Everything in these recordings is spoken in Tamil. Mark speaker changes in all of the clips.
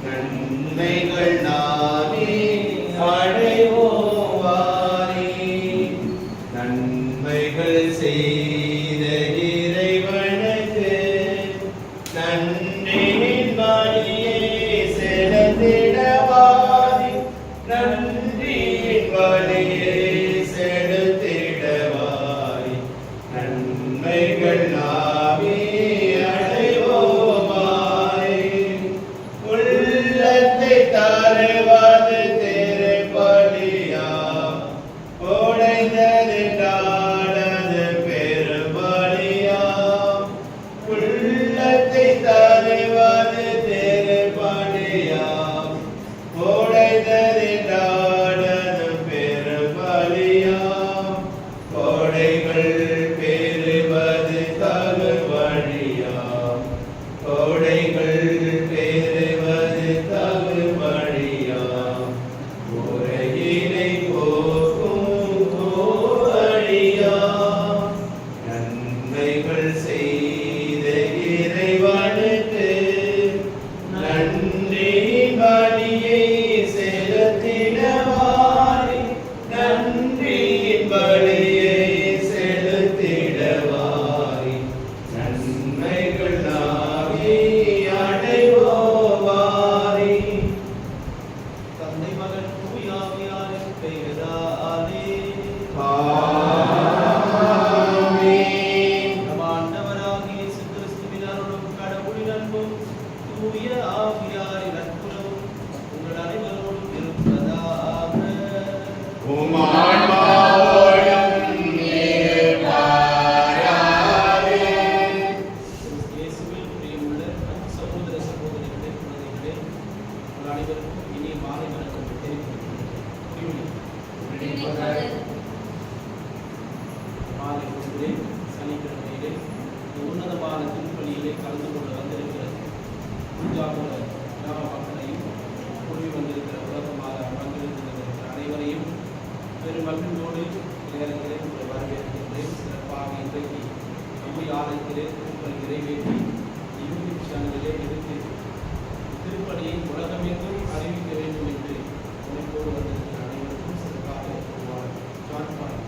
Speaker 1: நன்மைகள் நாமே அடைவோம் வாரே. நன்மைகள் செய்த இறைவனுக்கு நன்றியின் பலியை செலுத்திடவாரே. நன்றியின் பலியை செலுத்திடவாரே. நன்மைகள் நாமே தருவது திருப்பலியா உடைந்தது நாடது பெருபலியா. உள்ளத்தை தருவது திருப்பலியா உடைந்தது நாடது பெருபலியா. கோடைகள் பெறுவது தகுவழியா. கோடைகள் பெறுவது தகுவழியா. உரையினை போக்கும் கோவழியா. நன்மைகள் செய்த இறைவனுக்கு நன்றியின் பலியை செலுத்திடவாரே. நன்றியின் பலியை செலுத்திடவாரே. நன்மைகள் நாமே அடைவோவாரே. தந்தை மகன் தூய ஆவியாரின் பெயராலே ஆமென். நம் ஆண்டவராகிய இயேசு கிறிஸ்துவின் அருளும் கடவுளின் அன்பும் தூய ஆவியாரின் நட்புறவும் உங்கள் அனைவரோடும் இருப்பதாக. உம் ஆன்மாவோடும் இருப்பாராக. இயேசுவில் பிரியமுள்ள சகோதர சகோதரிகளே, குழந்தைகளே, உங்கள் அனைவருக்கும் இனிய மாலை வணக்கம் தெரிவிக்கிறேன். மாலை பொழுதிலே சனிக்கிழமையிலே உன்னதமான திருப்பலியிலே கலந்து கொள்ள வந்திருக்கிறது பூஜாபுர கிராம மக்களையும் குழுவி வந்திருக்கிற உலகமாக பங்கெடுத்திருக்கிற அனைவரையும் பெரும் மகிழ்வோடு நேரத்திலே உங்களை வரவேற்கின்றேன். சிறப்பாக இன்றைக்கு நம்முடைய ஆலயத்திலே திருப்பலி நிறைவேற்றி யூடியூப் சேனலிலே எடுத்து திருப்பலியை உலகமெங்கும் அறிவிக்க வேண்டும் என்று உழைப்போடு வந்திருக்கிற அனைவருக்கும் சிறப்பாக ஜான்பாய்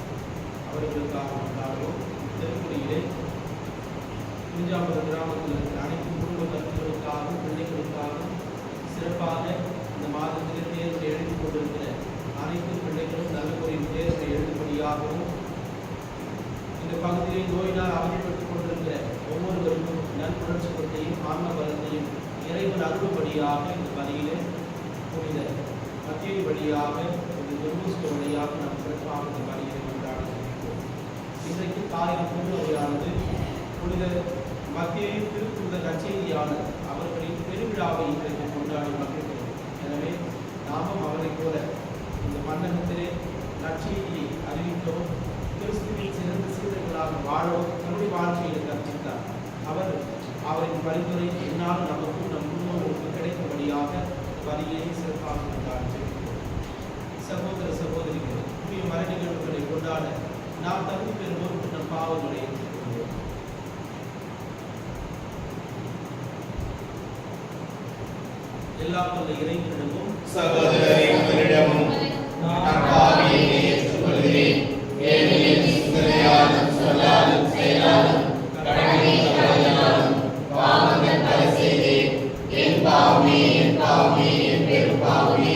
Speaker 1: அவர்களுக்காக கொண்டாடுவோம். திருப்பலியிலே பூஜாபுரம் கிராமத்தில் இருக்கிற அனைத்து குடும்ப கருத்துக்களுக்காகவும் பிள்ளைகளுக்காகவும் சிறப்பாக இந்த மாதத்திலே தேர்வை எழுதி கொண்டிருக்கிற அனைத்து பிள்ளைகளும் நல்ல முறையில் தேர்வை எழுதும்படியாகவும் இந்த பகுதியில் நோயினால் அவதிப்பட்டுக் கொண்டிருக்கிற ஒவ்வொருவருக்கும் நல்புணர்ச்சியத்தையும் ஆன்ம பலத்தையும் இறைவன் அருள்படியாக இந்த பணியிலே புனித மத்திய வழியாக இந்த துர்முஸ்க வழியாக நாம் சிறப்பாக இந்த பணியை கொண்டாடுகிறோம். இன்றைக்கு காலையில் திருநோயானது புனித மத்திய திருப்புத நற்செய்தியாளர் அவர்களின் பெருவிழாவை இன்றைக்கு கொண்டாடி மகிழ்கிறோம். எனவே நாமும் அவரைப் போல இந்த மண்டலத்திலே நற்செய்தியை அறிவிக்கவும் கிறிஸ்துவின் சிறந்த சீடர்களாக வாழவும் தன்னுடைய வாழ்க்கையை கற்பித்தார். அவரின் பரிந்துரை என்னால் நமக்கும் நம் முன்னோர்களுக்கு கிடைக்கும்படியாக வரியை சிறப்பாக கொண்டாடுகிறோம். சகோதர சகோதரிகள், புதிய மர நிகழ்வுகளை கொண்டாட நாம் தகுதி பெறுவோம். நம் பாவங்களை ஏற்றுக்கொள்வோம். எல்லாம் வல்ல இறைவனிடமும்
Speaker 2: சகோதரரிடமும் நான் பாவியை ஏற்றுக்கொள்கிறேன். ஏனெனில் சிந்தனையாலும் சொல்லாலும் செயலாலும் கடமையை தவறினாலும் பாவங்கள் பல செய்தேன். என் பாவமே, என் பாவமே, என் பெரும் பாவமே.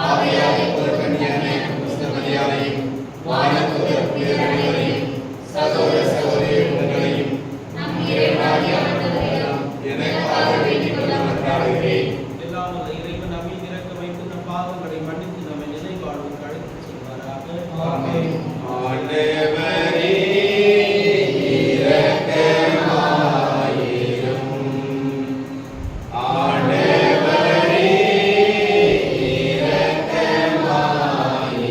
Speaker 2: ஆவியாரை பொறுப்பணியான புஸ்தகமதியாரையும் வானத்துதர் புயல்களையும் சகோதர சகோதரி உங்களையும் நம் இறைவனாகிய ஆண்டவரிடம் எனக்காக வேண்டிக் கொள்ள மன்றாடுகிறேன்.
Speaker 1: எல்லாம் வல்ல இறைவன் நம்மை இறக்க வைத்து நம் பாவங்களை மன்னித்து நம்மை நிலை வாழ்வுக்கு அழைத்துச் செல்வாராக.
Speaker 2: ஆமென்.
Speaker 1: ஆண்டவரே
Speaker 2: இரக்கமாயிரும்.
Speaker 1: ஆண்டவரே
Speaker 2: இரக்கமாயிரும்.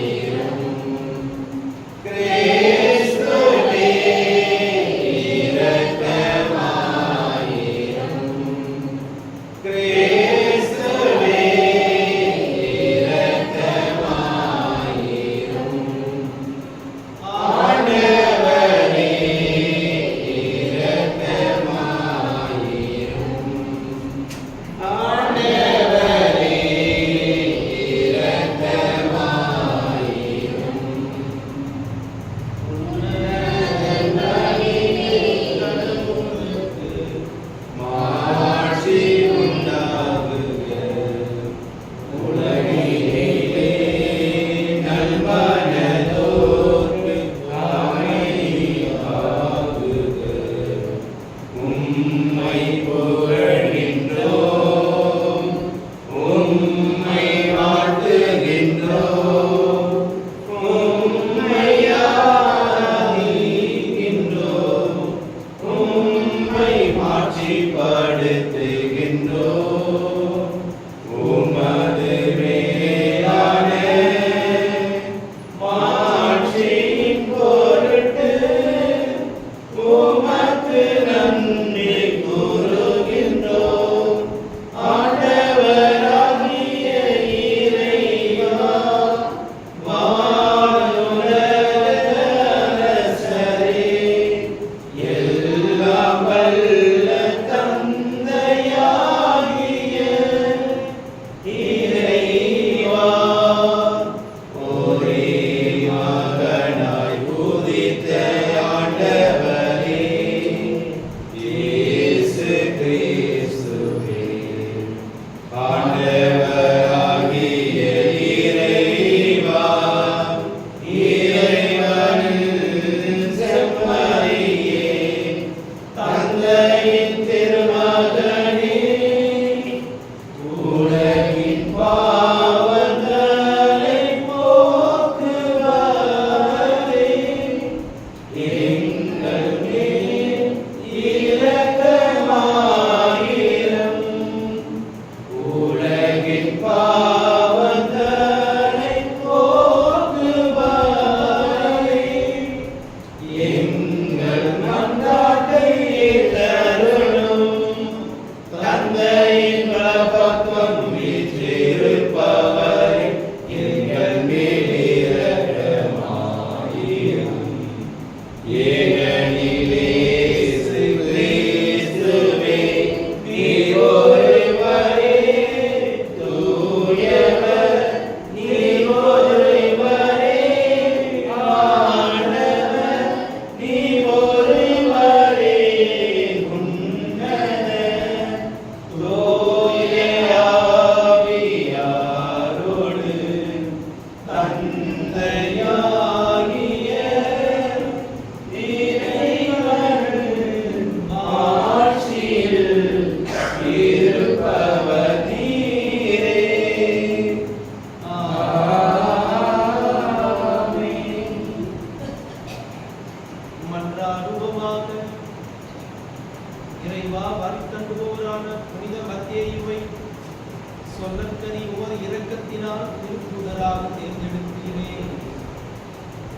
Speaker 1: சொல்லற்கனி உமது இரக்கத்தினால் திருத்தூதராக தேர்ந்தெடுத்தீரே.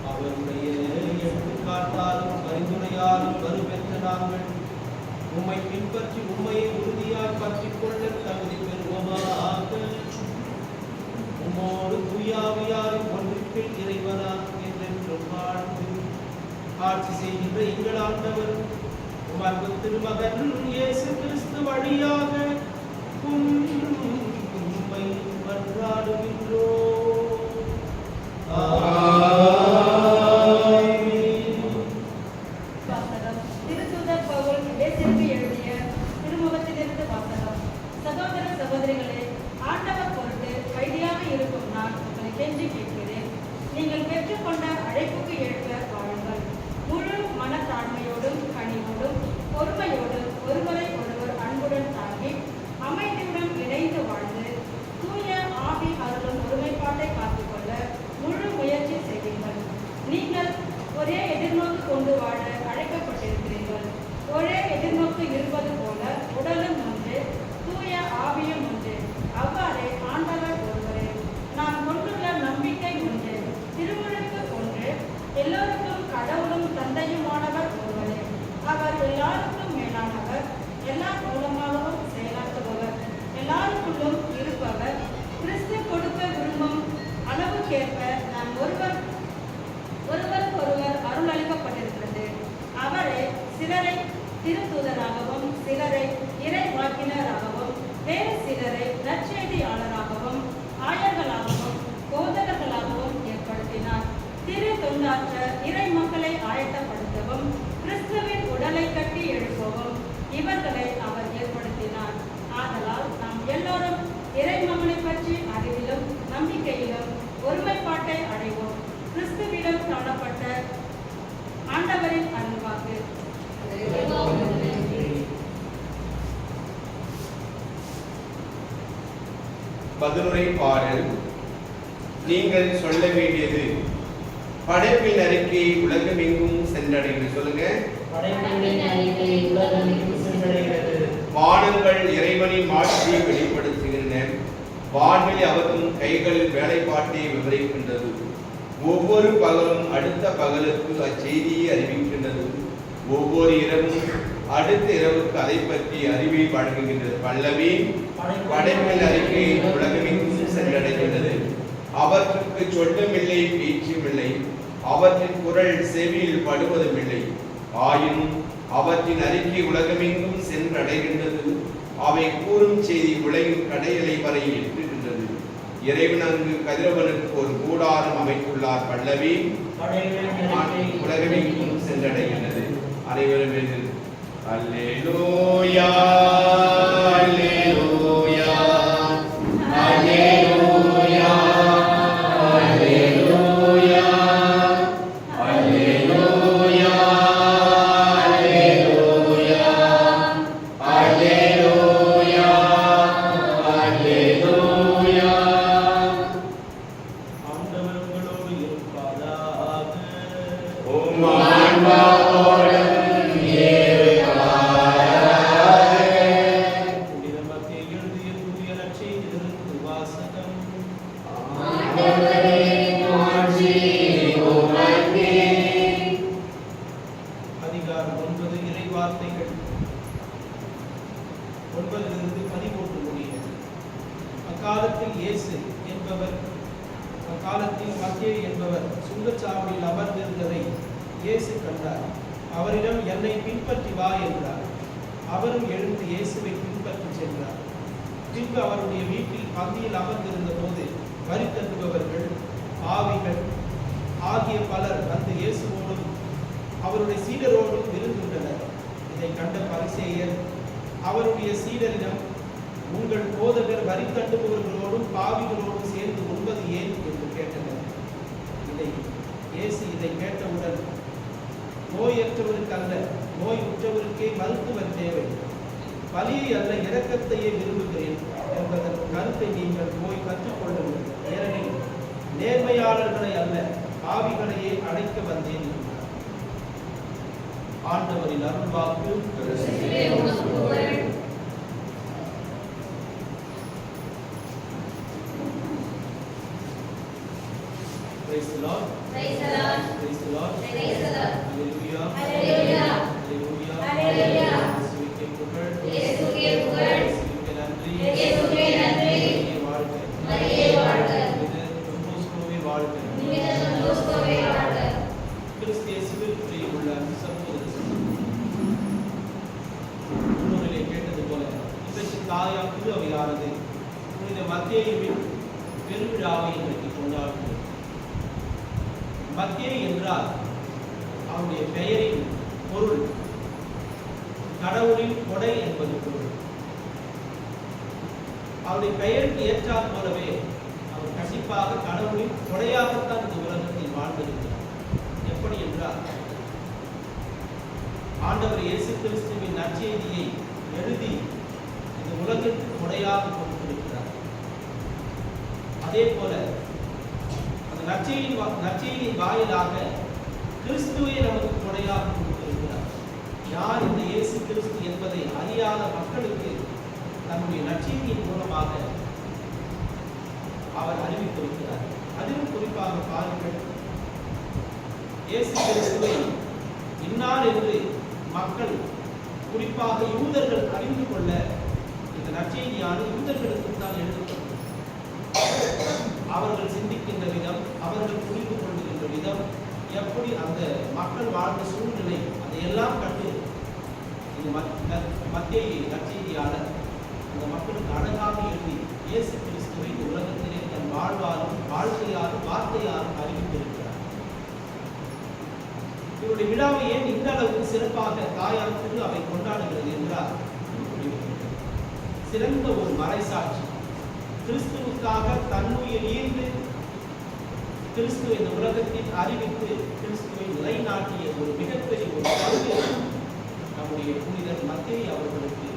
Speaker 1: அவருடைய எடுத்துக்காட்டாலும் பரிந்துரையாலும் வலுப்பெற்ற நாங்கள் உம்மை பின்பற்றி உம்மையை உறுதியாய் பற்றிக் கொள்ள தகுதி பெறுவோமாக. உம்மோடு தூயாவியாரின் ஒன்றிப்பில் இறைவனாக என்றென்றும் வாழ்ந்து ஆட்சி செய்கின்ற எங்கள் ஆண்டவர் உம் அன்பு திருமகன் இயேசு கிறிஸ்து வழியாக உம்மை மன்றாடுகின்றோம்.
Speaker 3: திருத்தூதர் பவுல் எபேசியருக்கு எழுதிய திருமுகத்திலிருந்து வாசகம். சகோதர சகோதரிகளே, ஆண்டவர் பொருட்டு கைதியாக இருக்கும் நான் உங்களை கெஞ்சி கேட்கிறேன். நீங்கள் பெற்றுக்கொண்ட அழைப்புக்கு ஏற்ப வாழுங்கள். முழு மனத்தாழ்மையோடும் கனிவோடும் பொறுமையோடும் ஒருவரை ஒருவர் அன்புடன் தாங்கி அமைதியுடன் இணைந்து வாழ்ந்து தூய ஆவி அருளும் ஒருமைப்பாட்டை காத்துக்கொள்ள முழு முயற்சி செய்வீர்கள். நீங்கள் ஒரே எதிர்நோக்கு கொண்டு வாழ அழைக்கப்பட்டிருக்கிறீர்கள். ஒரே எதிர்நோக்கு இருப்பது போல உடலும் ஒன்று, தூய ஆவியும் ஒன்று. அவ்வாறே ஆண்டவர் ஒருவரே. நான் கொண்டுள்ள நம்பிக்கை ஒன்று, திருமுழுக்கு ஒன்று. எல்லோருக்கும் கடவுளும் தந்தையுமானவர் ஒருவரே. அவர் எல்லாருக்கும் மேலானவர், எல்லார் மூலமாகவும் செயலாற்றுபவர், எல்லாருக்குள்ளும் இருப்பவர். கிறிஸ்து கொடுக்க விரும்பும் அளவுக்கேற்ப நாம் ஒருவருக்கொருவர் அருள் அளிக்கப்பட்டிருக்கிறது. அவரே சிலரை திருத்தூதராகவும் சிலரை இறை வாக்கினராகவும் வேறு சிலரை நற்செய்தியாளராகவும் ஆயர்களாகவும் போதகர்களாகவும் ஏற்படுத்தினார். திரு தொண்டாற்ற இறை மக்களை ஆயத்தப்படுத்தவும் கிறிஸ்துவின் உடலை கட்டி எழுப்பவும் இவர்களை அவர் ஏற்படுத்தினார். ஆதலால் நாம் எல்லோரும் இறை மகனை பற்றி அறிவிலும் நம்பிக்கையிலும் ஒருமைப்பாட்டை அடைவோம். கிறிஸ்துவிடம் காணப்பட்ட ஆண்டவரின் அருள்வாக்கு.
Speaker 2: பதிலுரை பாடல். நீங்கள் சொல்ல வேண்டியது படைப்பின் அறிக்கை உலகமெங்கும் சென்றடைந்து சொல்லுங்க. வானங்கள் இறைவனின் மாட்சியை வெளிப்படுத்துகின்றன. வான்வெளி அவரும் கைகளில் வேலைப்பாட்டை விவரிக்கின்றது. ஒவ்வொரு பகலும் அடுத்த பகலுக்கு அச்செய்தியை அறிவிக்கின்றது. ஒவ்வொரு இரவும் அடுத்த இரவுக்கு அதை பற்றி அறிவை வழங்குகின்றது. பல்லவி படைப்பின் அறிக்கை உலகமெங்கும் சென்றடைகின்றது. அவற்றுக்கு சொல்லமில்லை, பேச்சுமில்லை. அவற்றின் குரல் செவியில் படுவதுமில்லை. ஆயினும் அவற்றின் அறிக்கை உலகமெங்கும் சென்றடைகின்றது. அவை கூறும் செய்தி உலகின் கடையலை வரை எட்டுகின்றது. இறைவன் அங்கு கதிரவனுக்கு ஒரு கூடாரம் அமைத்துள்ளார். பல்லவி உலகமெங்கும் சென்றடைகின்றது. அனைவரும் அல்லேலூயா அல்லேலூயா அல்லேலூயா அல்லேலூயா அல்லேலூயா அல்லேலூயா அல்லேலூயா அல்லேலூயா.
Speaker 1: ஆண்டவர் உங்களோடு இருப்பாராக.
Speaker 2: உம் ஆன்மாவோடும்
Speaker 1: அதிகாரம் 9 இறை வார்த்தைகள் 9 13 முடிய. அக்காலத்தில் இயேசு என்பவர் அக்காலத்தில் மத்தேயு என்பவர் சுங்கச்சாவடியில் அமர்ந்திருந்ததை இயேசு கண்டார். அவரிடம் என்னை பின்பற்றி வா என்றார். அவரும் எழுந்து இயேசுவை பின்பற்றி சென்றார். பின்பு அவருடைய வீட்டில் பந்தியில் அமர்ந்திருந்த போது வரி தட்டுபவர்கள், ஆவிகள் ஆகிய பலர் வந்து இயேசுவோடும் அவருடைய சீடரோடும் விருந்துண்டனர். இதை கண்ட பரிசேயர் அவருடைய சீடரிடம், உங்கள் போதகர் வரி தட்டுபவர்களோடும் பாவிகளோடும் சேர்ந்து உண்பது ஏன் என்று கேட்டனர். இயேசு இதை கேட்டவுடன், நோயற்றவருக்கு அல்ல, நோய் உற்றவருக்கே மருத்துவர் தேவை, பலியை அல்ல இரக்கத்தையே விரும்புகிறேன் என்பதன் கருத்தை நீங்கள் போய் கற்றுக்கொள்ளுங்கள். ஏனெனில் நேர்மையாளர்களை அல்ல, பாவிகளையே அழைக்க வந்தேன் என்றார். ஆண்டவரின் அருள்வாக்கு. Praise the Lord.
Speaker 4: Praise the Lord.
Speaker 1: Praise the Lord.
Speaker 4: Praise the Lord.
Speaker 1: Hallelujah.
Speaker 4: Hallelujah.
Speaker 1: Hallelujah.
Speaker 4: Hallelujah.
Speaker 1: இயேசுவுக்கே புகழ்.
Speaker 4: இயேசுவுக்கே புகழ்.
Speaker 1: இயேசுவுக்கே நன்றி.
Speaker 4: இயேசுவுக்கே நன்றி.
Speaker 1: மரியே வாழ்க.
Speaker 4: மரியே வாழ்க.
Speaker 1: புனித தொண்டோஸ்கோவே வாழ்க.
Speaker 4: புனித தொண்டோஸ்கோவே வாழ்க.
Speaker 1: கிறிஸ்து இயேசுவில் பிரியமுள்ள சகோதர முன்னோரிலே கேட்டது போல இன்றைக்கு தாயாம் திரு அவையானது புனித மத்தேயுவின் பெருவிழாவை இன்றைக்கு கொண்டாடுகிறது. மத்தேயு என்றால் அவருடைய பெயரின் பொருள் கடவுளின் கொடை என்பது பொருள். அவருடைய பெயருக்கு ஏற்றாற் போலவே அவர் கண்டிப்பாக கடவுளின் கொடையாகத்தான் இந்த உலகத்தில் வாழ்ந்திருக்கிறார். எப்படி என்றால் ஆண்டவர் இயேசு கிறிஸ்துவின் நற்செய்தியை எழுதி இந்த உலகிற்கு கொடையாக கொடுத்திருக்கிறார். அதே போல அந்த நற்செய்தியின் வாயிலாக கிறிஸ்துவை நமக்கு கொடையாக கொடுத்திருக்கிறார். யார் இந்த இயேசு கிறிஸ்து என்பதை அறியாத மக்களுக்கு தன்னுடைய நற்செய்தியின் மூலமாக அவர் அறிவித்திருக்கிறார். அதிலும் குறிப்பாக பாருங்கள், இயேசு கிறிஸ்துவை இன்னார் என்று மக்கள் குறிப்பாக யூதர்கள் அறிந்து கொள்ள இந்த நற்செய்தியானது யூதர்களுக்கு தான் எழுதப்பட்டது. அவர்கள் சிந்திக்கின்ற விதம், அவர்கள் புரிந்து கொள்கின்ற விதம், எப்படி அந்த மக்கள் வாழ்ந்த சூழ்நிலை, அதையெல்லாம் கண்டு இந்த மத்தேயு நற்செய்தியாளர் அந்த மக்களுக்கு அழகாக எழுதி இயேசு கிறிஸ்துவை இந்த உலகத்திலே தன் வாழ்வாலும் வாழ்க்கையாலும் வார்த்தையாலும் அறிவித்திருக்கிறார். இவருடைய விழாவை ஏன் இந்த அளவுக்கு சிறப்பாக தாயார் திரு அவை கொண்டாடுகிறது என்றால், சிறந்த ஒரு மறைசாட்சி, கிறிஸ்துவுக்காக தன்னுயிர் ஈர்ந்து கிறிஸ்துவை இந்த உலகத்தில் அறிவித்து கிறிஸ்துவை நிலைநாட்டிய ஒரு மிகப்பெரிய ஒரு பங்கு நம்முடைய புனிதர் மத்தேயு அவர்களுக்கு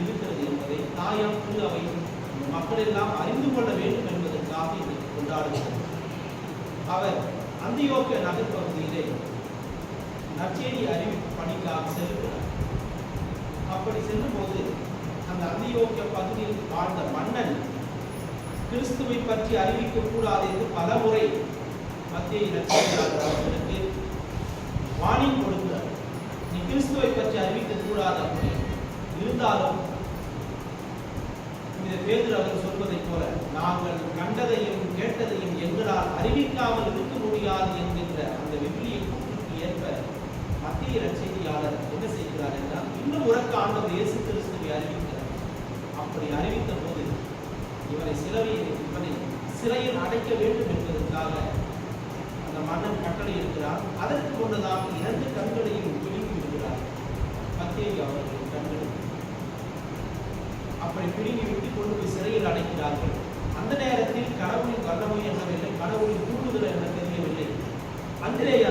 Speaker 1: இருக்கிறது என்பதை தாயாம் திரு அவை மக்கள் எல்லாம் அறிந்து கொள்ள வேண்டும் என்பதற்காக இன்றைக்கு கொண்டாடுகிறது. அவர் அந்தியோக்கிய நகர்பகுதியிலே நற்செய்தி அறிவிப்பு பணிக்காக செல்கிறார். அப்படி செல்லும்போது அந்த அந்தியோக்கிய பகுதியில் வாழ்ந்த மன்னன் கிறிஸ்துவை பற்றி அறிவிக்க கூடாது என்று பல முறை மத்தேயு நற்செய்தியாளர் அவர்களுக்கு வார்னிங் கொடுக்கிறார். நீ கிறிஸ்துவை பற்றி அறிவிக்க கூடாது அப்படி இருந்தாலும் இந்த பேதுரு அவர் சொல்வதைப் போல நாங்கள் கண்டதையும் கேட்டதையும் எங்களால் அறிவிக்காமல் இருக்க முடியாது என்கின்ற அந்த விவிலிய கூற்றுக்கு ஏற்ப மத்திய நற்செய்தியாளர் என்ன செய்கிறார் என்றால் இன்னும் உறக்க ஆண்டவர் இயேசு கிறிஸ்துவை அறிவிக்கிறார். அப்படி அறிவித்த போது இவனை சிறையில் அடைக்க வேண்டும் என்பதற்காக அந்த மன்னன் கட்டளை இருக்கிறார். அதற்கு முன்னதாக 2 கண்களையும் பிடுங்கி விடுகிறார் மத்தேயு அவர்களின் கண்களை. அப்படி பிடுங்கி விட்டு கொண்டு போய் சிறையில் அடைக்கிறார்கள். அந்த நேரத்தில் கடவுளின் வல்லமை என்னவில்லை, கடவுளின் தூண்டுதல் என்ன தெரியவில்லை.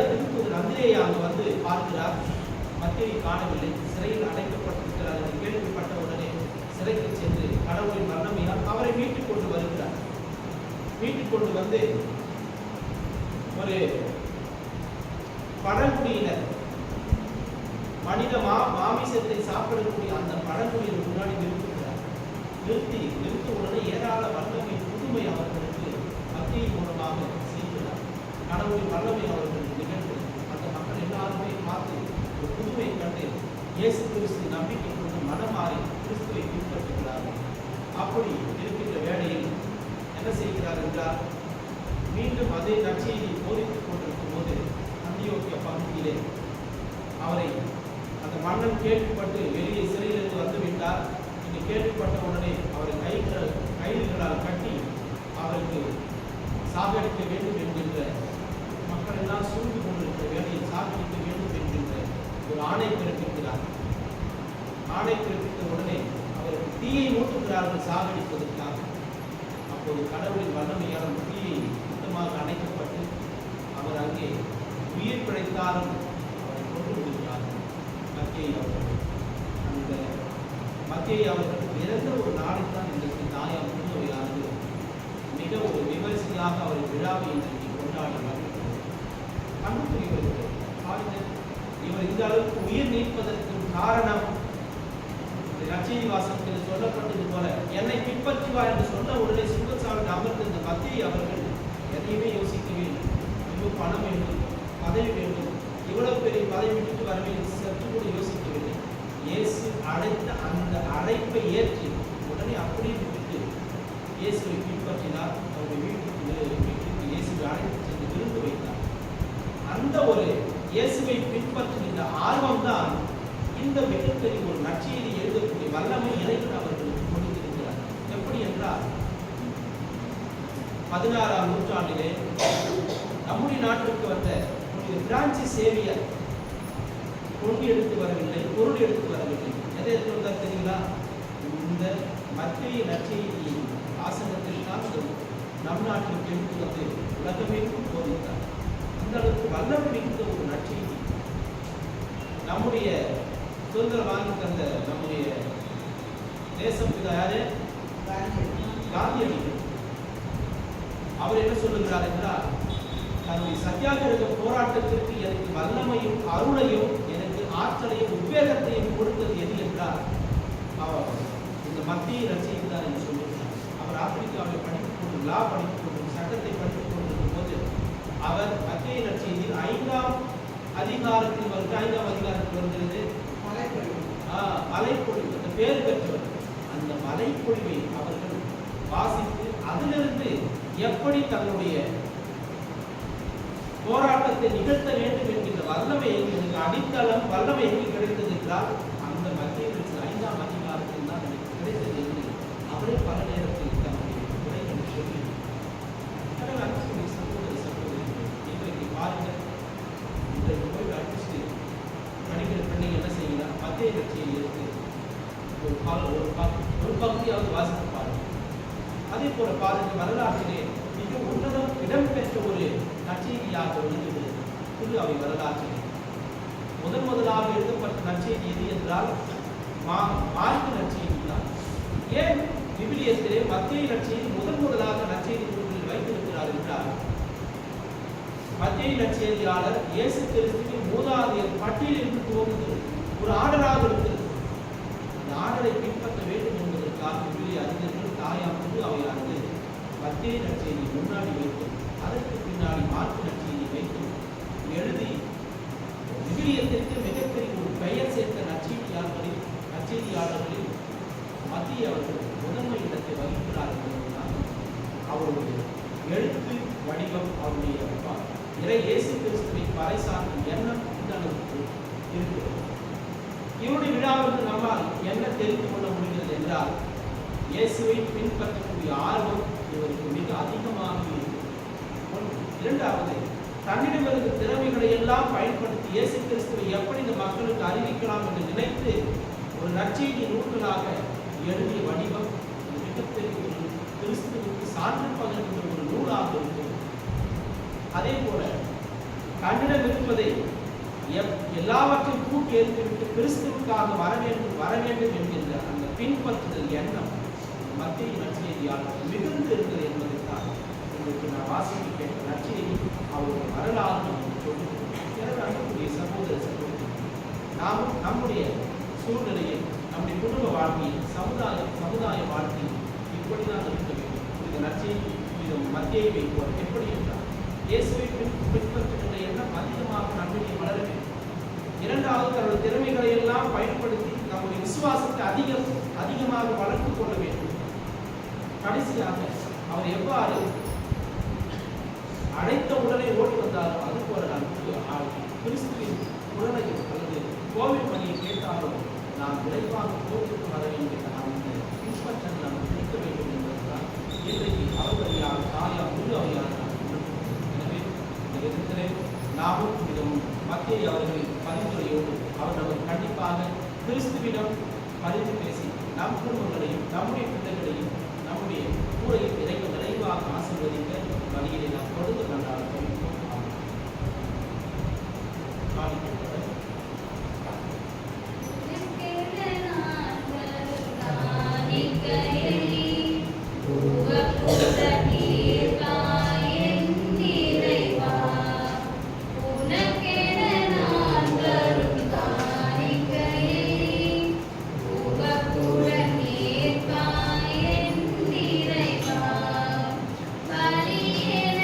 Speaker 1: திருத்தூதர் அந்திரேயா அங்கு வந்து பார்க்கிறார். மத்தேயு காணவில்லை, சிறையில் அடைக்கப்பட்டிருக்கிறார் என்று கேள்விப்பட்ட உடனே சிறைக்கு சென்று கடவுளின் வல்லமையால் அவரை மீட்டுக் கொண்டு வருகிறார். மீட்டுக் கொண்டு வந்து ஒரு பழங்குடியினர் மனித மாமிசத்தை சாப்பிடக்கூடிய அந்த பழங்குடியினர் முன்னாடி நிறுத்த உடனே ஏராள வல்லமை புதுமை அவர்களுக்கு மத்திய மூலமாக செய்கிறார். கடவுளின் வல்லமை அவர்களுக்கு நிகழ்ந்து அந்த மக்கள் எல்லாருமே பார்த்து ஒரு புதுமை கண்டு இயேசு கிறிஸ்து நம்பிக்கை கொண்டு மனமாறி கிறிஸ்துவை பின்பற்றுகிறார்கள். அப்படி இருக்கின்ற வேளையில் என்ன செய்கிறார் என்றால், மீண்டும் அதே நற்செய்தி போதித்துக் கொண்டிருக்கும் போது அந்தியோக்கிய பகுதியிலே அவரை அந்த மன்னன் கேள்விப்பட்டு வெளியே சிறையிலிருந்து வந்துவிட்டார். இங்கு கேள்விப்பட்ட உடனே அவரை கயிறுகளால் கட்டி அவருக்கு சாகடிக்க வேண்டும் என்கின்ற, மக்கள் எல்லாம் சூழ்ந்து கொண்டிருக்கிற வேலையில் சாகடிக்க வேண்டும் என்கின்ற ஒரு ஆணை பிறப்பிக்கிறார். ஆணை பிறப்பித்த உடனே அவருக்கு தீயை மூட்டுகிறார்கள் சாகடிப்பதற்காக. அப்போது கடவுளின் வல்லமையால் தீயை சுத்தமாக அணைக்கப்பட்டு அவர் அங்கே உயிர் பிழைத்தாலும் அவரை கொண்டு விடுகிறார்கள் மத்தேயு அவர்கள். அந்த மத்தேயு அவர்கள் இறந்த ஒரு நாளைத்தான் இன்றைக்கு தாயார் முன்னோயானது மிக ஒரு விமரிசையாக அவர் விழாவை இன்றைக்கு கொண்டாடி வருகிறது. அன்புக்குரியவர்களே, பாருங்கள், இவர் இந்த அளவுக்கு உயிர் நீப்பதற்கு காரணம் நற்செய்தி வாசகத்தில் சொல்லப்பட்டது போல என்னை பின்பற்றுவார் என்று சொன்ன உடனே சிங்கச்சாவில் அமர்ந்த இந்த மத்தேயு அவர்கள் எதையுமே யோசிக்கவே இல்லை. ஐயோ பணம் வேண்டும், பதவி வேண்டும், இவ்வளவு பெரிய பதவி விட்டுட்டு வர வேண்டும், சற்று கூட யோசிக்கவில்லை. இயேசு அழைத்த அந்த அழைப்பை ஏற்றி உடனே அப்படியே விட்டுட்டு இயேசுவை பின்பற்றினார். அவருடைய வீட்டுக்கு இயேசுவை அழைத்து சென்று விருந்து வைத்தார். அந்த ஒரு இயேசுவை பின்பற்றுகின்ற ஆர்வம் தான் இந்த மிகப்பெரிய ஒரு நற்செய்தி எழுதக்கூடிய வல்லமை இறைவன் அவர்களுக்கு கொடுத்திருக்கிறார். எப்படி என்றால் 16ஆம் நூற்றாண்டிலே நம்முடைய நாட்டிற்கு வந்த பிரான்சிஸ் சேவியர் பொருள் எடுத்து வரவில்லை, பொருள் எடுத்து வரவில்லை. எதை எடுத்து வந்தார் தெரியுங்களா? இந்த மத்திய நற்செய்தியின் வாசகத்தில் தான் நம் நாட்டிற்கு எடுத்து வந்து உலகமேற்கும் போதித்தார். அந்த அளவுக்கு வல்லமை மிகுந்த ஒரு நற்செய்தி. நம்முடைய சுதந்திரம் வாங்கி தந்த நம்முடைய தேசப்பிதா யாரு? காந்தியடிகள். அவர் என்ன சொல்லுகிறார் என்றால், தன்னுடைய சத்தியாகிரக போராட்டத்திற்கு எனக்கு வல்லமையும் அருளையும் எனக்கு ஆற்றலையும் உத்வேகத்தையும் கொடுத்தது எது என்றால் அவர் இந்த மத்திய நற்செய்தி தான் என்று சொல்லுகிறார். அவர் ஆப்பிரிக்காவை படித்துக் கொண்டு லா படித்துக் கொண்டு சட்டத்தை படித்துக் கொண்டிருக்கும் போது அவர் மத்திய நற்செய்தியில் 5ஆம் அதிகாரத்தில் வருகிறது மலைப்பொழிவு, அந்த பேர் பெற்றவர். அந்த மலைப்பொழிவை அவர்கள் வாசித்து அதிலிருந்து எப்படி தன்னுடைய போராட்டத்தை நிகழ்த்த வேண்டும் என்கின்ற வல்லமை எங்களுக்கு அடித்தளம் வல்லமை எங்கு கிடைத்தது என்றால் அந்த மத்திய 5ஆம் அதிகாரத்தில் தான் எனக்கு கிடைத்தது என்று அவரே பல நேரத்தில் தன்னுடைய உரைகளை சொல்லி இன்றைக்கு பாருங்கள். இன்றைக்கு போய் அடிச்சுட்டு படிக்கிற பிள்ளைங்க என்ன செய்யலாம்? மத்திய கட்சியை எடுத்து ஒரு பகுதியாவது வாசித்து பாருங்கள். அதே போல பாருங்கள், வரலாற்றிலே மிக உன்னதம் இடம்பெற்ற ஒரு நற்செய்தியாக விளங்குகிறது புது அவை வரலாற்றிலே. முதலாக எழுதப்பட்ட நற்செய்தி எது என்றால் மார்க்கு நற்செய்தி தான். ஏன் விவிலியத்திலே மத்திய நற்செய்தி முதலாக நற்செய்தி நூல்களில் வைத்திருக்கிறார் என்றால், மத்திய நற்செய்தியாளர் இயேசு கிறிஸ்துவின் மூதாதையர் பட்டியலில் துவங்குகிறது. ஒரு ஆர்டராக இருக்கிறது. அந்த ஆர்டரை பின்பற்ற வேண்டும் என்பதற்காக விவிலிய அறிஞர்கள் தாயாம் புது அவையானது மத்திய நற்செய்தி முன்னாடி வைத்து அதற்கு பின்னாடி மார்க்கு நற்செய்தி வைத்து எழுதி விவிலியத்திற்கு மிகப்பெரிய ஒரு பெயர் சேர்த்த நற்செய்தியாளர்களில் மத்திய அவர்கள் முதன்மை இடத்தை வகிக்கிறார் என்பதுதான் அவருடைய எழுத்து வடிவம், அவருடைய இறை இயேசு கிறிஸ்துவை பறைசாற்றும் எண்ணம் இந்த அளவுக்கு இருக்கிறது. இவருடைய விழாவிற்கு நம்மால் என்ன தெரிந்து கொள்ள முடிகிறது என்றால், இயேசுவை பின்பற்றக்கூடிய ஆர்வம் இவருக்கு மிக அதிகமாக இருக்கிறது. இரண்டாவது, தன்னிடமிருந்து திறமைகளை எல்லாம் பயன்படுத்தி இயேசு கிறிஸ்துவை எப்படி இந்த மக்களுக்கு அறிவிக்கலாம் என்று நினைத்து ஒரு நற்செய்தி நூல்களாக எழுதிய வடிவம் மிகப்பெரிய ஒரு கிறிஸ்துவுக்கு சான்று பகிர்கின்ற ஒரு நூலாக இருக்கிறது. அதே போல தன்னிடம் இருப்பதை எல்லாவற்றையும் தூக்கி எறிந்துவிட்டு கிறிஸ்துவுக்காக வர வேண்டும் என்கின்ற அந்த பின்பற்றுதல் எண்ணம் மத்திய நற்செய்தியாளர் மிகுந்து இருக்கிறது என்பதைத்தான் உங்களுக்கு நான் வாசிக்க கேட்ட நற்செய்தி அவருடைய வரலாறு சொல்லக்கூடிய சகோதர சகோதரி, நாமும் நம்முடைய சூழ்நிலையில் நம்முடைய குடும்ப வாழ்க்கையில் சமுதாய வாழ்க்கையில் இப்படிதான் இருக்க வேண்டும். இந்த நற்செய்தி இது மத்தியை வைப்போம். எப்படி என்றால், இயேசுவை பின்பற்றுகின்ற எண்ணம் அதிகமாக நம்முடைய வளர வேண்டும். இரண்டாவது, தன்னுடைய திறமைகளை எல்லாம் பயன்படுத்தி நம்முடைய விசுவாசத்தை அதிகமாக வளர்த்துக் கொள்ள வேண்டும். கடைசியாக அவர் எவ்வாறு அழைத்த உடனே ஓடி வந்தாரோ அது போல நான் கிறிஸ்துவின் உடலையும் அல்லது கோவில் பணியை கேட்டாலும் நாம் விரைவாக கோவிலுக்கு வர வேண்டும். அந்த பின்பற்றல் நாம் பிடிக்க வேண்டும் என்பதுதான் இன்றைக்கு அவர்களையால் தாயார் முழு அவையாக எனவே இந்த விதத்திலே நாமும் மிகவும் மத்திய அவர்களின் பரிந்துரையோடு அவர் நமக்கு கண்டிப்பாக கிறிஸ்துவிடம் பரிந்து பேசி நம் குடும்பங்களையும் நம்முடைய பிள்ளைகளையும் நம்முடைய கூரையில் இறைவ நிறைவாக ஆசீர்வதிக்க வழியிலே நாம் தொடர்ந்து கொண்டாட
Speaker 4: பலியேன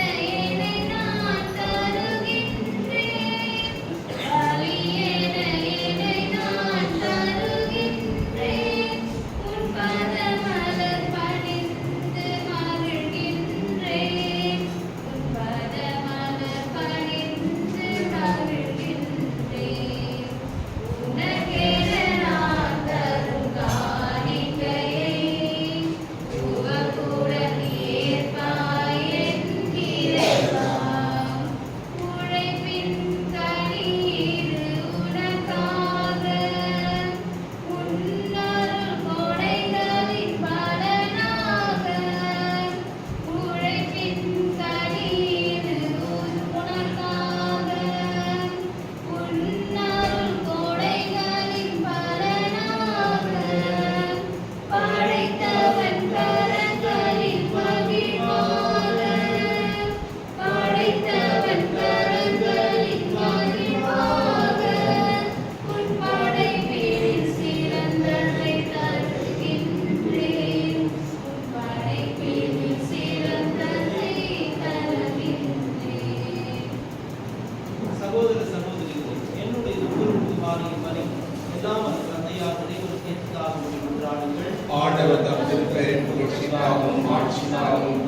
Speaker 2: மீட்பும் ஆட்சியாகவும்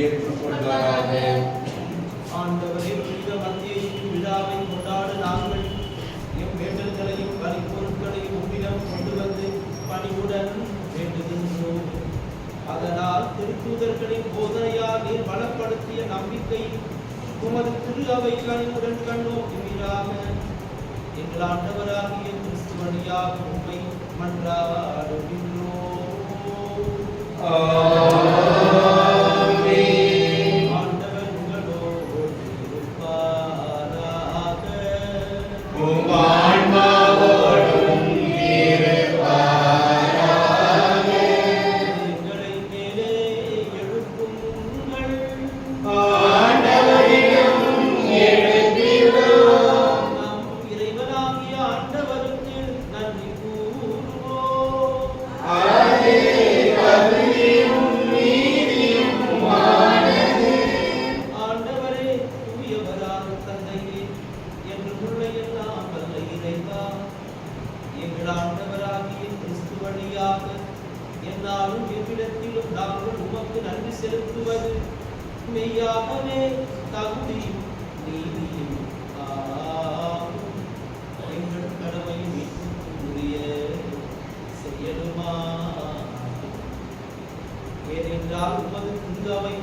Speaker 2: ஏற்றுக்கொள்வாராக.
Speaker 1: ஆண்டவரே, புனித மத்தியின் விழாவை கொண்டாட நாங்கள் எம் வேண்டல்களையும் பலிப்பொருட்களையும் உம்மிடம் கொண்டு வந்து பணிவுடன் வேண்டுகின்றோம். அதனால் திருத்தூதர்களின் போதனையால் நீர் பலப்படுத்திய நம்பிக்கை உமது திரு அவை கனிவுடன் கண்ணோக்குவீராக. எங்கள் ஆண்டவராகிய கிறிஸ்து வழியாக உம்மை மன்றாடுகின்றோம். ஆண்டவர் உங்களோடு இருப்பாராக.
Speaker 2: உம் ஆன்மாவோடும் இருப்பாராக.
Speaker 1: எங்களை மேலே எழுப்புங்கள்.
Speaker 2: ஆண்டவரிடம் எழுப்பியுள்ளோம்.
Speaker 1: நம் இறைவனாகிய ஆண்டவருக்கு நன்றி கூறுவோம்.
Speaker 2: அது தகுதியும் நீதியுமானது.
Speaker 1: ஆண்டவரே, தூயவரான தந்தையே, என்றும் உள்ள எல்லாம் வல்ல இறைவா, எங்கள் ஆண்டவராகிய கிறிஸ்து வழியாக என்னாலும் எவ்விடத்திலும் நாங்கள் உமக்கு நன்றி செலுத்துவது மெய்யாகவே தகுதியும் நீதியும் ஆகும். எங்கள் கடமை மீட்புக்குரிய செயலுமாகும். ஏனென்றால் உமது புனிதவை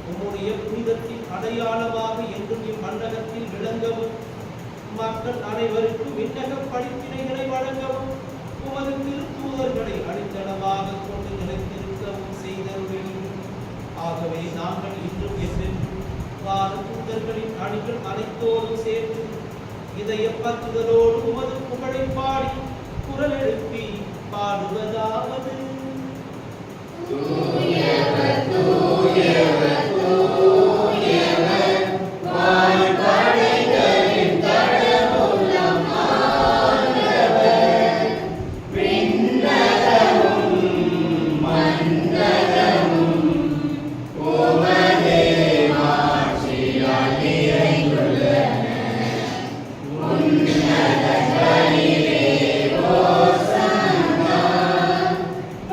Speaker 1: உம்முடைய புனிதத்தின் அடையாளமாக என்றும் இம்மண்டலத்தில் விளங்கவும் மக்கள் அனைவருக்கும் விண்ணக படிப்பினைகளை வழங்கவும் உமது திருத்தூதர்களை அடித்தளமாக கொண்டு நிலைத்திருக்கவும் செய்தருளினீர். ஆகவே நாங்கள் இன்றும் என்றென்றும் வான தூதர்களின் அணிகள் அனைத்தோடும் சேர்ந்து இதய பற்றுதலோடு உமது புகழை பாடி குரல் எழுப்பி பாடுவதாவது.
Speaker 2: தூயவர், தூயவர், தூயவர், வான்படைகளின் கடவுளம் ஆண்டவர். விண்ணகமும் மண்ணகமும் உமது மாட்சியால் நிறைந்துள்ளன. உன்னதங்களிலே ஓசன்னா,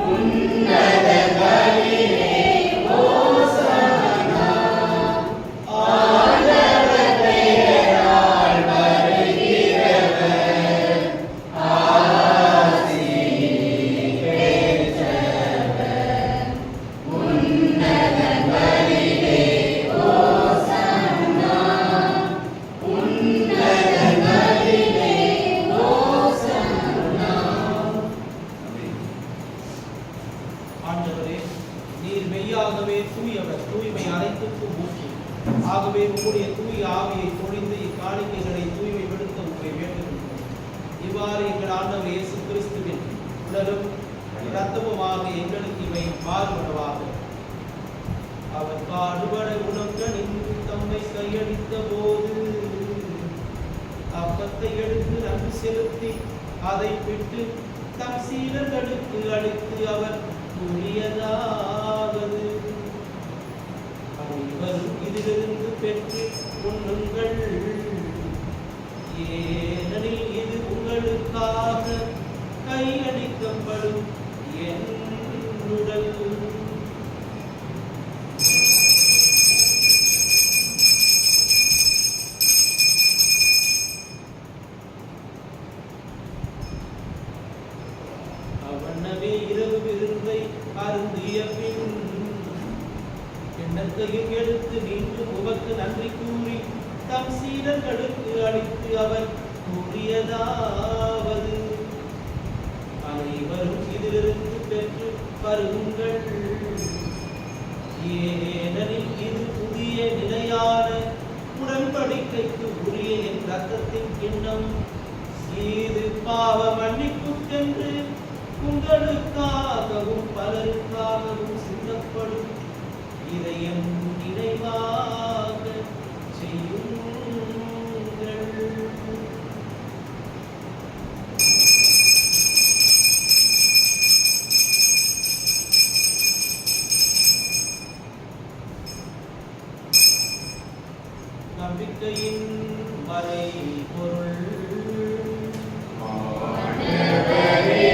Speaker 2: உன்னதங்களிலே ஓசன்னா. ஆண்டவர் பெயரால் வருகிறவர், ஆசி பெற்றவர். உன்னதங்களிலே ஓசன்னா, உன்னதங்களிலே ஓசன்னா.
Speaker 1: ஆண்டவரே, நீர் மெய்யாகவே தூயவர், தூய்மை அனைத்துக்கும் ஊற்று. ஆகவே உம்முடைய தூய ஆவியை பொழிந்து இக்காணிக்கைகளை தூய்மைப்படுத்த உங்களை வேண்டுகின்றோம். இவ்வாறு எங்கள் ஆண்டவர் இயேசு கிறிஸ்துவின் உடலும் இரத்தமுமாக எங்களுக்கு இவை மாறுபடுவாக. அவர் பாடுபட உணர்ந்து தம்மை கையளித்த போது அப்பத்தை எடுத்து நன்றி செலுத்தி அதை விட்டு தம் சீடர்களுக்கு அளித்து அவர் கூறியதாவது: அனைவரும் இதிலிருந்து பெற்று உண்ணுங்கள், ஏனெனில் இது உங்களுக்காக கையளிக்கப்படும் என் உடல். அவ்வண்ணமே இரவு விருந்தை அருந்திய பின் கிண்ணத்தையும் எடுத்து மீண்டும் உமக்கு நன்றி கூறி தம் சீடர்களுக்கு அளித்து அவர் கூறியதாவது: அனைவரும் இதிலிருந்து பெற்று பருகுங்கள், ஏனெனில் இது புதிய நிலையான உடன்படிக்கைக்கு உரிய என் இரத்தத்தின் கிண்ணம். இது பாவ மன்னிப்புக்கென்று உங்களுக்காகவும் பலருக்காகவும் சிந்தப்படும். இதை என் நினைவாக செய்யுங்கள். நம்பிக்கையின் மறைபொருள்.
Speaker 2: ஆண்டவரே,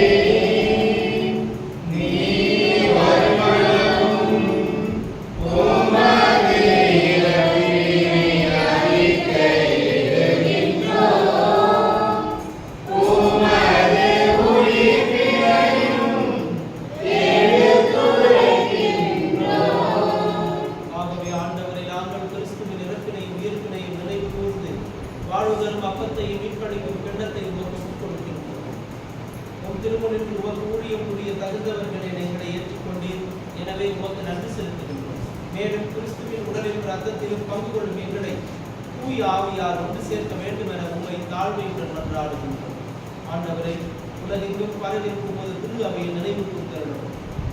Speaker 1: தகுந்தவர்களை எங்களை ஏற்றுக்கொண்டீர். எனவே உமக்கு நன்றி செலுத்துகின்றோம். மேலும் கிறிஸ்துவின் உடலிலும் இரத்தத்திலும் பங்கு கொள்ளும் எங்களை தூய ஆவியார் ஒன்று சேர்க்க வேண்டும் என உம்மை தாழ்மையுடன் மன்றாடுகின்றோம். ஆண்டவரை, உலகெங்கும் பரவிருக்கும் உமது திரு அவையை நினைவு கூர்ந்தருளும்.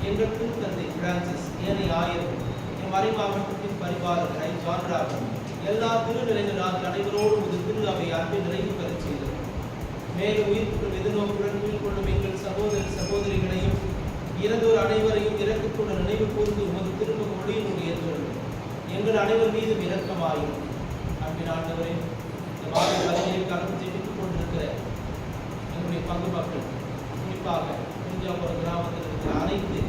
Speaker 1: எங்கள் திருத்தந்தை பிரான்சிஸ், ஏனைய ஆயர்கள், என் மறைமாவட்டத்தின் பரிபாலகரை ஜான்ராஜன், எல்லா திருநிலைகளால் அனைவரோடு உமது திரு அவை அன்பை நிறைவு பெறச் செய்தது. மேலும் உயிர்ப்புகள் எதிர்நோக்குடன் உயிர்கொள்ளும் எங்கள் சகோதர சகோதரிகளையும் இறந்தோர் அனைவரையும் இரக்கத்துடன் நினைவு கூர்ந்து உமது திருமுக ஒளியினுடைய ஏற்றுள்ளது. எங்கள் அனைவர் மீதும் இரக்கமாயும். அன்பின் ஆண்டவரே, இந்த மாத பகுதியில் கலந்து ஜெபித்துக் கொண்டிருக்கிற எங்களுடைய பங்கு மக்கள், குறிப்பாக குஞ்சாபுரம் கிராமத்தில் இருக்கிற அனைத்து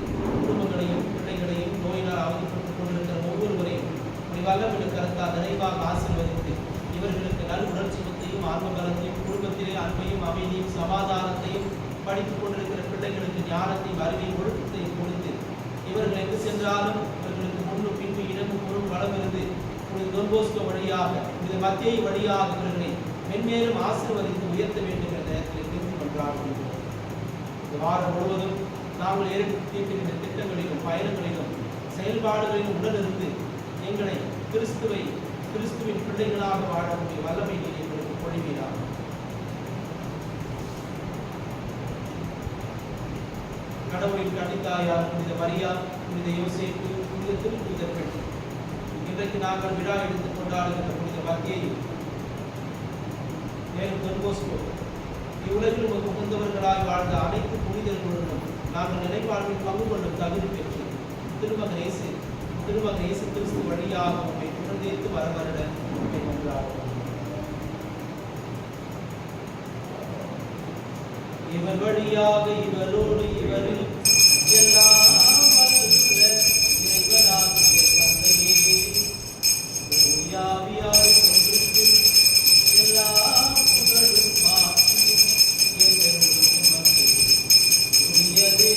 Speaker 1: குடும்பங்களையும் பிள்ளைகளையும் நோயினால் அவதிப்பட்டுக் கொண்டிருக்கிற ஒவ்வொருவரையும் வல்லமிடு கருத்தால் நிறைவாக ஆசீர்வதித்து இவர்களுக்கு நல் உணர்ச்சியத்தையும் ஆன்ம பலத்தையும் குடும்பத்திலே அன்பையும் அமைதியும் சமாதானத்தையும் படித்துக் கொண்டிருக்கிற பிள்ளைகளுக்கு ஞானத்தையும் அறிவையும் ஒழுக்கத்தையும் கொடுத்து இவர்கள் எங்கு சென்றாலும் இவர்களுக்கு முன்னும் பின்பு இடமும் பொருள் வளமிருந்து புனித டொன் போஸ்கோ வழியாக புனித மத்தியை வழியாக இவர்களை மென்மேலும் ஆசீர்வதித்து உயர்த்த வேண்டும் என்ற நேரத்தில் திரும்பி கொண்டாடுகின்றோம். இந்த வாரம் முழுவதும் நாங்கள் ஏற்படுத்தியிருக்கின்ற திட்டங்களிலும் பயணங்களிலும் செயல்பாடுகளிலும் உடனிருந்து எங்களை கிறிஸ்துவின் பிள்ளைகளாக வாழக்கூடிய வல்லமை நீர் எங்களுக்கு பொழிவீராக. கடவுளின் கன்னித்தாயார் புனித மரியா, புனித யோசேப்பு, புனித திருப்புதர்கள், இன்றைக்கு நாங்கள் விழா எடுத்துக் கொண்டாடுகின்ற புனித மத்தியையும் மேலும் டொன் போஸ்கோ, இவ்வுலகில் உகந்தவர்களாய் வாழ்ந்த அனைத்து புனிதர்களுடனும் நாங்கள் நினைவாழ்வில் பங்கு கொள்ளும் தகுதி பெற்று திருமகன் இயேசு கிறிஸ்து வழியாக உம்மை புகழ்ந்தேத்து வரவருட உம்மை கொண்டாடுவோம். இவர் வழியாக இவரோடு இவரில் எல்லாம் வல்லுகிற இறைவனாகிய தந்தையே, ஆவியாய் ஒன்றிற்கு எல்லா புகழும் மாற்றி என்றென்றும் உமக்கு உரியதே.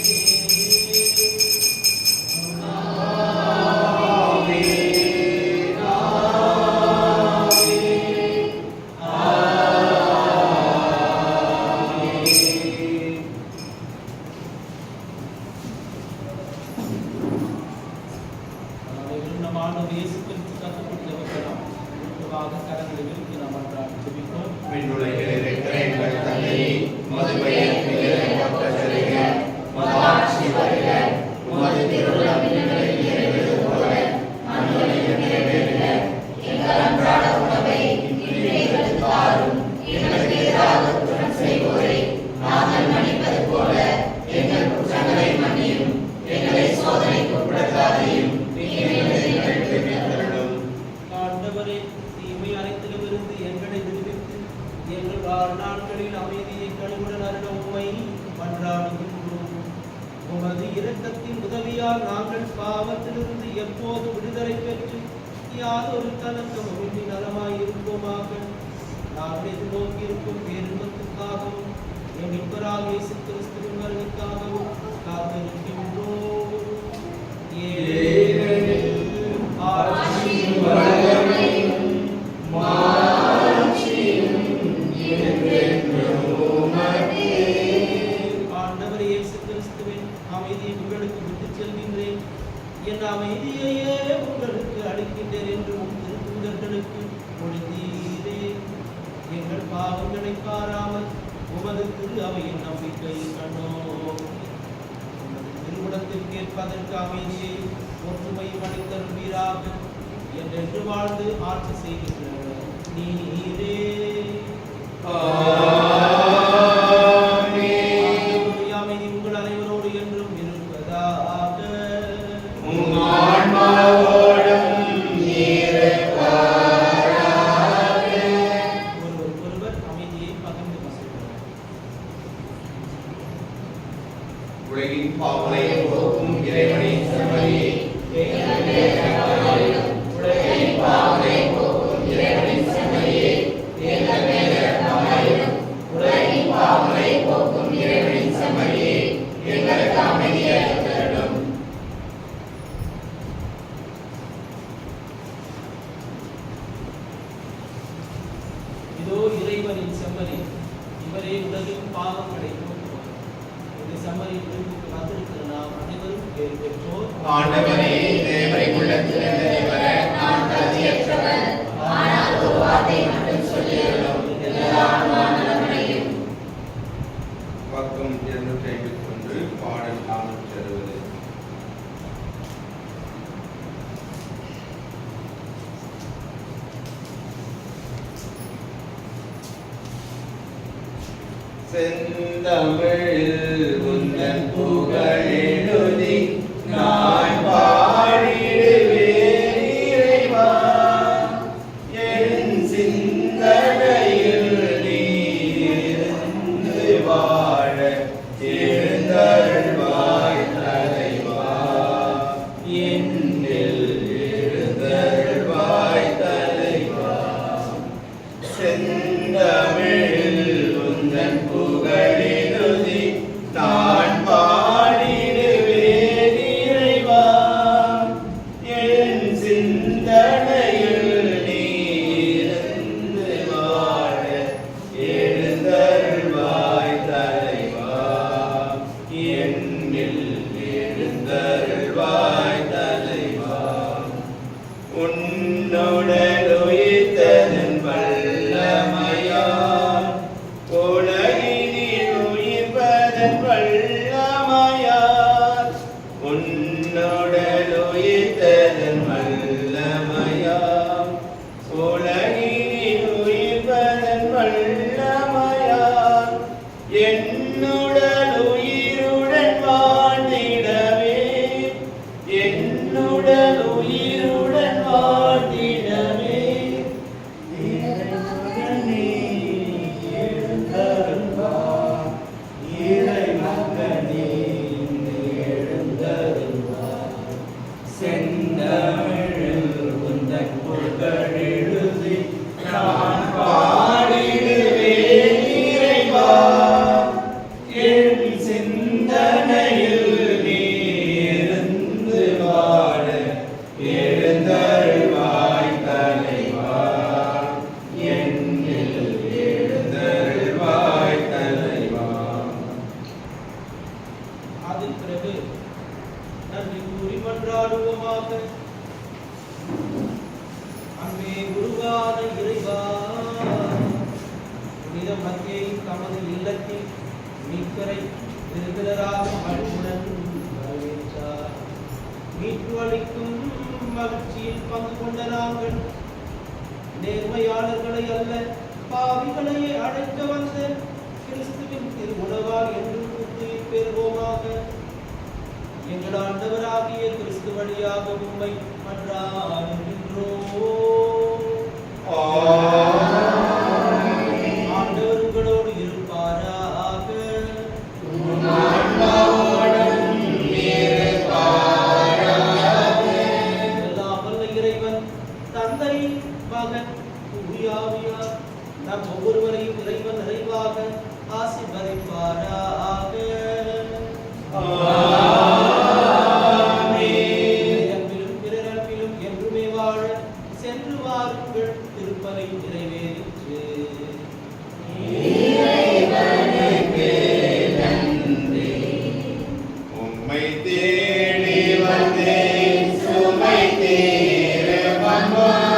Speaker 1: உமது இரக்கத்தின் உதவியால் நாங்கள் பாவத்திலிருந்து எப்போது விடுதலை பெற்று யாதொரு கலக்கமின்றி நலமாயிருப்போமாக. நாங்கள் எதிர்நோக்கி இருக்கும் பேரின்பத்துக்காகவும் என் மீட்பராகிய இயேசு கிறிஸ்துவின் வருகைக்காகவும் காத்திருக்கின்றோம். ஆண்டவர் இயேசு கிறிஸ்துவின் அமைதியை உங்களுக்கு விட்டுச் செல்கின்றேன், என் அமைதியையே உங்களுக்கு அளிக்கின்றேன் என்று திருத்தூதர்களுக்கு மொழிந்தீரே. எங்கள் பாவங்களை பாராமல் உமது திரு அவையின் நம்பிக்கையை கண்டோம். உமது திருவுடத்தில் கேட்பதற்கு அமைதியை ஒற்றுமையும் அளித்தருள்வீராக என்றென்று வாழ்ந்து ஆட்சி செய்கின்ற நீரே. அமைதி உங்கள் அனைவரோடு என்றும் இருப்பதாக. ஒருவர் அமைதியை பகிர்ந்து வசிக்கிறார்.
Speaker 2: உலகின் பாவங்களை போக்கும் இறைவனின் செம்மறியே, உலகின் பாவங்களை போக்கும் இறைவனின் செம்மறியே, எங்கள் மேல் இரக்கமாயிரும். உலகின் பாவங்களை போக்கும் இறைவனின் செம்மறியே, எங்களுக்கு அமைதியை அளித்தருளும்.
Speaker 1: இதோ இறைவனின் செம்மறி, இவரே உலகின் பாவங்களை போக்குவார். இந்த செம்மறி விருந்துக்கு வந்திருக்கிற
Speaker 2: ஆண்டவரே, தேவரை உள்ளத்திலிருந்து வர நான் தகுதியற்றவன். ஆனால் ஒரு வார்த்தை மட்டும் சொல்லியருளும், எல்லா நலமடையும்.
Speaker 5: பக்கம் 251 பாடல் 460. செந்தமிழில் உந்தன் புகழெழுதி நான் பாடிடுவேன் இறைவா. என் சிந்தனையில் நீ இருந்து வாழ எழுந்தருள்வாய் தலைவா. என்னில் எழுந்தருள்வாய் தலைவா. செந்தமிழில் உந்தன் புகழெழுதி நான் பாடிடுவேன் இறைவா. என் சிந்தனையில் நீ இருந்து வாழ எழுந்தருள்வாய் தலைவா. என்னில் எழுந்தருள்வாய் தலைவா. உன்னுடன் உயிர்த்ததன் வல்லமையால் உலகினில் உயிர்ப்பதன் வல்லமையால் உன்னுடன் உயிர்த்ததன் வல்லமையால் உலகினில் உயிர்ப்பதன் வல்லமையால் என்னுடன் உயிருடன் வாழ்ந்திடவே என்னுடன் உயிருடன் வாழ்ந்திடவே இறைமகனே எழுந்தருள்வாய். இறைமகனே எழுந்தருள்வாய். செந்தமிழில் உந்தன் புகழெழுதி நான் பாடிடுவேன் இறைவா. என் சிந்தனையில் நீ இருந்து வாழ எழுந்தருள்வாய் தலைவா. என்னில் எழுந்தருள்வாய் தலைவா.
Speaker 1: அதன் பிறகு நன்றி கூறி மன்றாடுவோமாக. அன்பே உருவான இறைவா, புனித மத்தியின் தமது இல்லத்தில் மீட்பரை விருந்தினராக அன்புடன் வரவேற்றார். மீட்பு அளிக்கும் மகிழ்ச்சியில் பங்கு கொண்ட நாங்கள் நேர்மையாளர்களை அல்ல பாவிகளையே அழைக்க வந்த கிறிஸ்துவின் திருவுணவால் என்றும் புத்துயிர் பெறுவோமாக. எங்கள் ஆண்டவராகிய கிறிஸ்து வழியாக உம்மை மன்றாடுகின்றோம். ஆண்டவர் உங்களோடு இருப்பாராக. எல்லாம் வல்ல இறைவன் தந்தை, மகன், தூய ஆவியார் நம் ஒவ்வொருவரையும் இறைவன் நிறைவாக ஆசீர்வதிப்பாராக. அன்பிலும் பிறரன்பிலும் என்றுமே வாழ சென்று வாருங்கள். திருப்பலி நிறைவேறிற்று.
Speaker 5: உம்மை தேடி வந்தேன் சுமை தீர வந்தோம்.